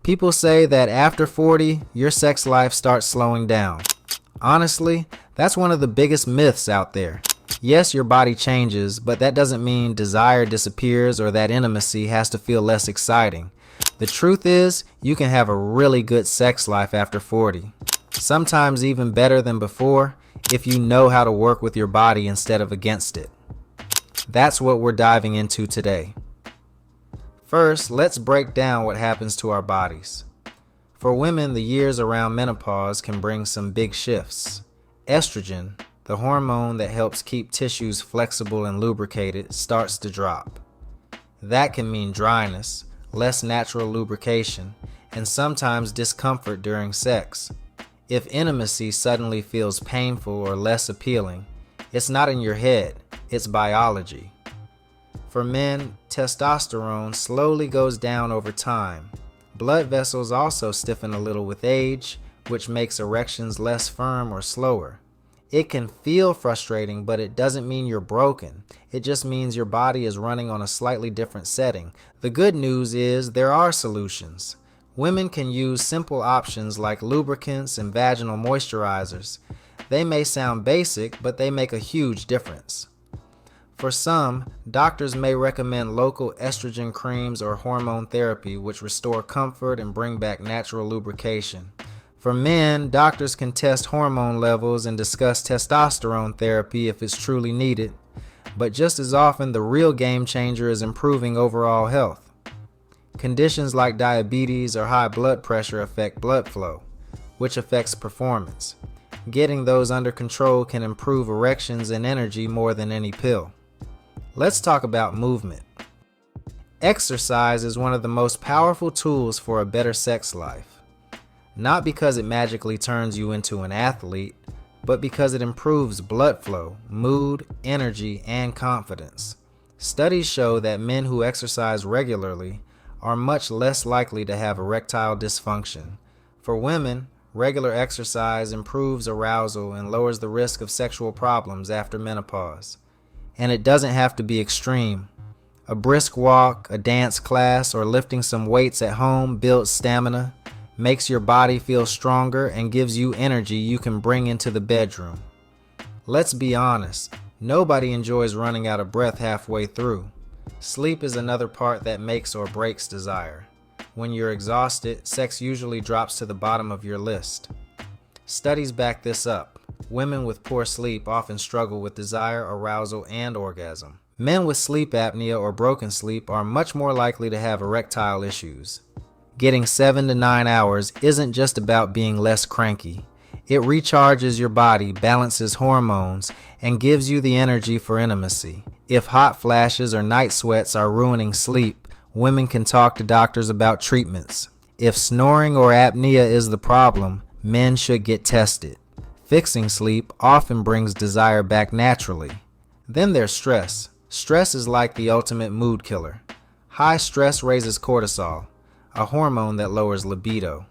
People say that after 40, your sex life starts slowing down. Honestly, that's one of the biggest myths out there. Yes, your body changes, but that doesn't mean desire disappears or that intimacy has to feel less exciting. The truth is, you can have a really good sex life after 40. Sometimes even better than before, if you know how to work with your body instead of against it. That's what we're diving into today. First, let's break down what happens to our bodies. For women, the years around menopause can bring some big shifts. Estrogen, the hormone that helps keep tissues flexible and lubricated, starts to drop. That can mean dryness, less natural lubrication, and sometimes discomfort during sex. If intimacy suddenly feels painful or less appealing, it's not in your head, it's biology. For men, testosterone slowly goes down over time. Blood vessels also stiffen a little with age, which makes erections less firm or slower. It can feel frustrating, but it doesn't mean you're broken. It just means your body is running on a slightly different setting. The good news is there are solutions. Women can use simple options like lubricants and vaginal moisturizers. They may sound basic, but they make a huge difference. For some, doctors may recommend local estrogen creams or hormone therapy, which restore comfort and bring back natural lubrication. For men, doctors can test hormone levels and discuss testosterone therapy if it's truly needed. But just as often, the real game changer is improving overall health. Conditions like diabetes or high blood pressure affect blood flow, which affects performance. Getting those under control can improve erections and energy more than any pill. Let's talk about movement. Exercise is one of the most powerful tools for a better sex life. Not because it magically turns you into an athlete, but because it improves blood flow, mood, energy, and confidence. Studies show that men who exercise regularly are much less likely to have erectile dysfunction. For women, regular exercise improves arousal and lowers the risk of sexual problems after menopause. And it doesn't have to be extreme. A brisk walk, a dance class, or lifting some weights at home builds stamina, makes your body feel stronger, and gives you energy you can bring into the bedroom. Let's be honest, nobody enjoys running out of breath halfway through. Sleep is another part that makes or breaks desire. When you're exhausted, sex usually drops to the bottom of your list. Studies back this up. Women with poor sleep often struggle with desire, arousal, and orgasm. Men with sleep apnea or broken sleep are much more likely to have erectile issues. Getting 7 to 9 hours isn't just about being less cranky. It recharges your body, balances hormones, and gives you the energy for intimacy. If hot flashes or night sweats are ruining sleep, women can talk to doctors about treatments. If snoring or apnea is the problem, men should get tested. Fixing sleep often brings desire back naturally. Then there's stress. Stress is like the ultimate mood killer. High stress raises cortisol, a hormone that lowers libido.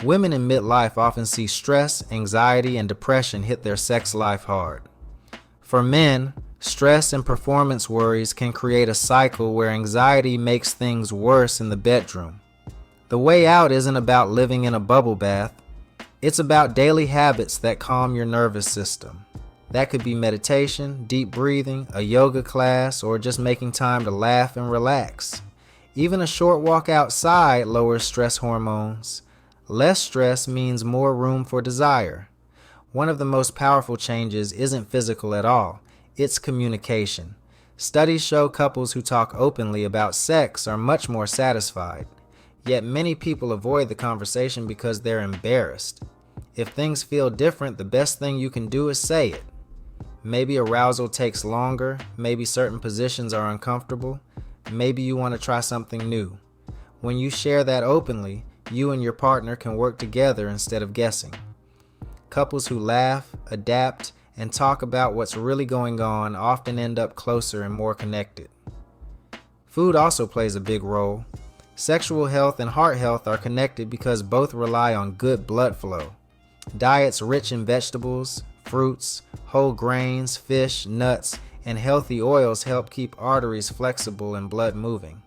Women in midlife often see stress, anxiety, and depression hit their sex life hard. For men, stress and performance worries can create a cycle where anxiety makes things worse in the bedroom. The way out isn't about living in a bubble bath. It's about daily habits that calm your nervous system. That could be meditation, deep breathing, a yoga class, or just making time to laugh and relax. Even a short walk outside lowers stress hormones. Less stress means more room for desire. One of the most powerful changes isn't physical at all. It's communication. Studies show couples who talk openly about sex are much more satisfied. Yet many people avoid the conversation because they're embarrassed. If things feel different, the best thing you can do is say it. Maybe arousal takes longer, maybe certain positions are uncomfortable, maybe you want to try something new. When you share that openly, you and your partner can work together instead of guessing. Couples who laugh, adapt, and talk about what's really going on often end up closer and more connected. Food also plays a big role. Sexual health and heart health are connected because both rely on good blood flow. Diets rich in vegetables, fruits, whole grains, fish, nuts, and healthy oils help keep arteries flexible and blood moving.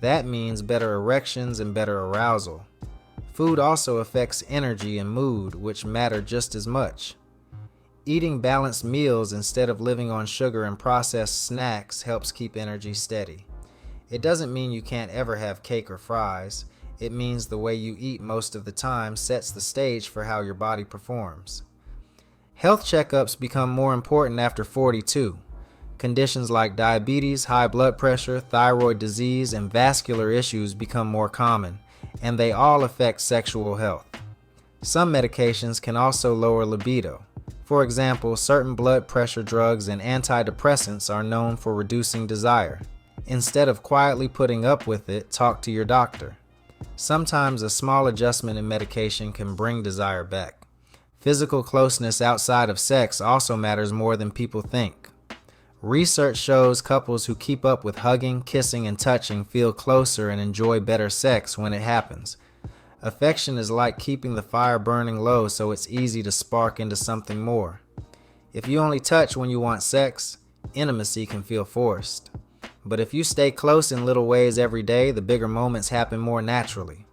That means better erections and better arousal. Food also affects energy and mood, which matter just as much. Eating balanced meals instead of living on sugar and processed snacks helps keep energy steady. It doesn't mean you can't ever have cake or fries. It means the way you eat most of the time sets the stage for how your body performs. Health checkups become more important after 42. Conditions like diabetes, high blood pressure, thyroid disease, and vascular issues become more common, and they all affect sexual health. Some medications can also lower libido. For example, certain blood pressure drugs and antidepressants are known for reducing desire. Instead of quietly putting up with it, talk to your doctor. Sometimes a small adjustment in medication can bring desire back. Physical closeness outside of sex also matters more than people think. Research shows couples who keep up with hugging, kissing, and touching feel closer and enjoy better sex when it happens. Affection is like keeping the fire burning low so it's easy to spark into something more. If you only touch when you want sex, intimacy can feel forced. But if you stay close in little ways every day, the bigger moments happen more naturally.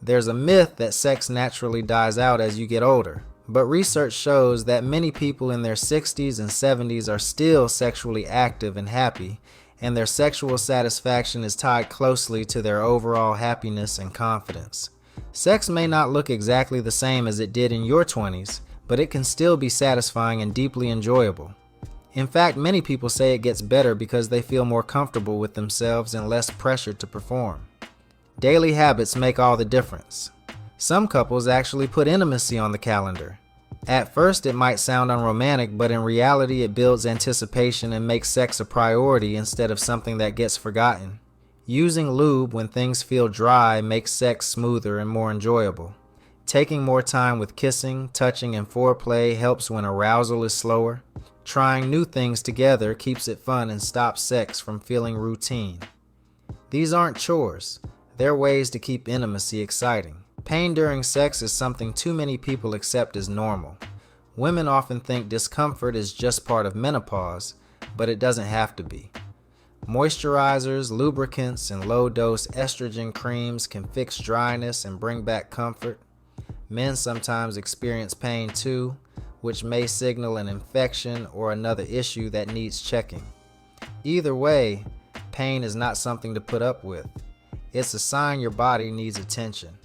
There's a myth that sex naturally dies out as you get older, but research shows that many people in their 60s and 70s are still sexually active and happy, and their sexual satisfaction is tied closely to their overall happiness and confidence. Sex may not look exactly the same as it did in your 20s, but it can still be satisfying and deeply enjoyable. In fact, many people say it gets better because they feel more comfortable with themselves and less pressured to perform. Daily habits make all the difference. Some couples actually put intimacy on the calendar. At first, it might sound unromantic, but in reality, it builds anticipation and makes sex a priority instead of something that gets forgotten. Using lube when things feel dry makes sex smoother and more enjoyable. Taking more time with kissing, touching, and foreplay helps when arousal is slower. Trying new things together keeps it fun and stops sex from feeling routine. These aren't chores. They're ways to keep intimacy exciting. Pain during sex is something too many people accept as normal. Women often think discomfort is just part of menopause, but it doesn't have to be. Moisturizers, lubricants, and low-dose estrogen creams can fix dryness and bring back comfort. Men sometimes experience pain too, which may signal an infection or another issue that needs checking. Either way, pain is not something to put up with. It's a sign your body needs attention.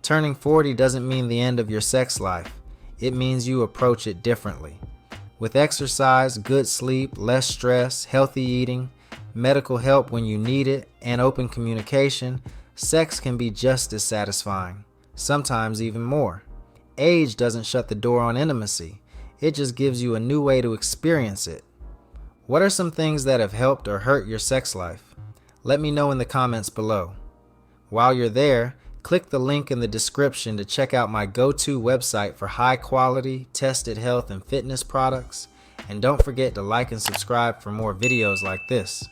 Turning 40 doesn't mean the end of your sex life. It means you approach it differently. With exercise, good sleep, less stress, healthy eating, medical help when you need it, and open communication, sex can be just as satisfying, sometimes even more. Age doesn't shut the door on intimacy. It just gives you a new way to experience it. What are some things that have helped or hurt your sex life? Let me know in the comments below. While you're there, click the link in the description to check out my go-to website for high-quality, tested health and fitness products. And don't forget to like and subscribe for more videos like this.